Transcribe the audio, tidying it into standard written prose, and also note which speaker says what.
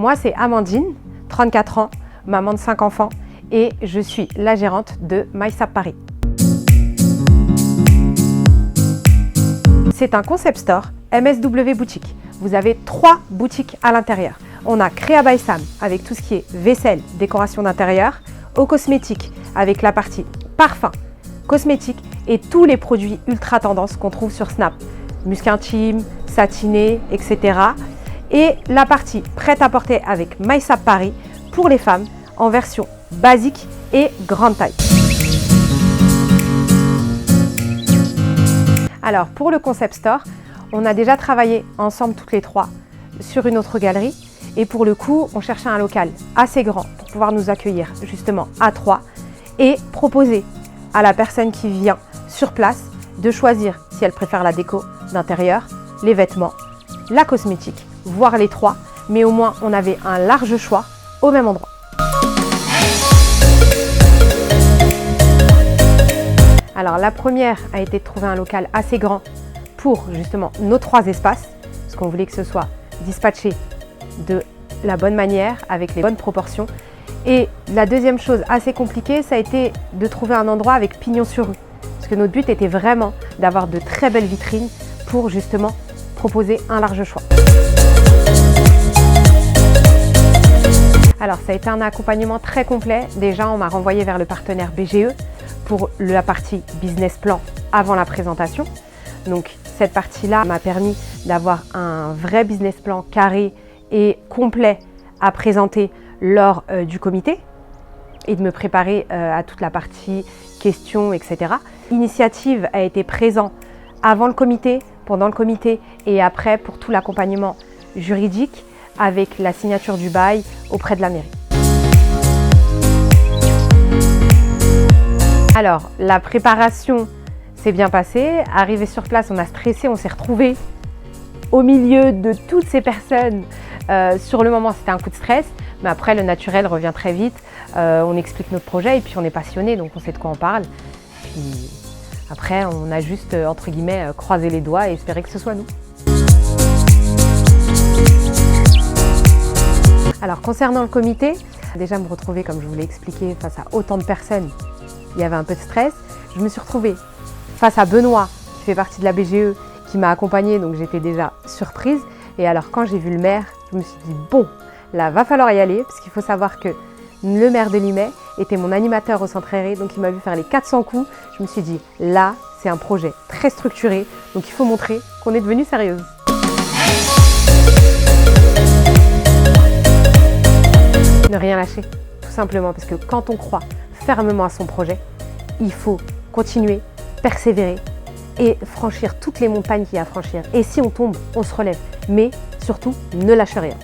Speaker 1: Moi, c'est Amandine, 34 ans, maman de 5 enfants et je suis la gérante de MySap Paris. C'est un concept store MSW boutique. Vous avez 3 boutiques à l'intérieur. On a Créa by Sam avec tout ce qui est vaisselle, décoration d'intérieur, eau cosmétique avec la partie parfum, cosmétique et tous les produits ultra tendance qu'on trouve sur Snap. Musc intime, satiné, etc. Et la partie prête à porter avec MySap Paris pour les femmes en version basique et grande taille. Alors pour le concept store, on a déjà travaillé ensemble toutes les 3 sur une autre galerie et pour le coup, on cherchait un local assez grand pour pouvoir nous accueillir justement à 3 et proposer à la personne qui vient sur place de choisir si elle préfère la déco d'intérieur, les vêtements, la cosmétique, voire les 3, mais au moins on avait un large choix au même endroit. Alors la première a été de trouver un local assez grand pour justement nos 3 espaces, parce qu'on voulait que ce soit dispatché de la bonne manière, avec les bonnes proportions. Et la deuxième chose assez compliquée, ça a été de trouver un endroit avec pignon sur rue, parce que notre but était vraiment d'avoir de très belles vitrines pour justement proposer un large choix. Alors ça a été un accompagnement très complet. Déjà, on m'a renvoyé vers le partenaire BGE pour la partie business plan avant la présentation. Donc cette partie-là m'a permis d'avoir un vrai business plan carré et complet à présenter lors du comité et de me préparer à toute la partie questions, etc. L'initiative a été présente avant le comité, pendant le comité et après pour tout l'accompagnement juridique avec la signature du bail auprès de la mairie. Alors, la préparation s'est bien passée. Arrivé sur place, on a stressé, on s'est retrouvés au milieu de toutes ces personnes. Sur le moment, c'était un coup de stress, mais après, le naturel revient très vite. On explique notre projet et puis on est passionné, donc on sait de quoi on parle. Puis après, on a juste, entre guillemets, croisé les doigts et espéré que ce soit nous. Alors, concernant le comité, déjà me retrouver, comme je vous l'ai expliqué, face à autant de personnes, il y avait un peu de stress. Je me suis retrouvée face à Benoît, qui fait partie de la BGE, qui m'a accompagnée, donc j'étais déjà surprise. Et alors, quand j'ai vu le maire, je me suis dit, bon, là, va falloir y aller, parce qu'il faut savoir que le maire de Limay était mon animateur au Centre Aéré, donc il m'a vu faire les 400 coups. Je me suis dit, là, c'est un projet très structuré, donc il faut montrer qu'on est devenu sérieuse. Ne rien lâcher, tout simplement, parce que quand on croit fermement à son projet, il faut continuer, persévérer et franchir toutes les montagnes qu'il y a à franchir. Et si on tombe, on se relève. Mais surtout, ne lâche rien.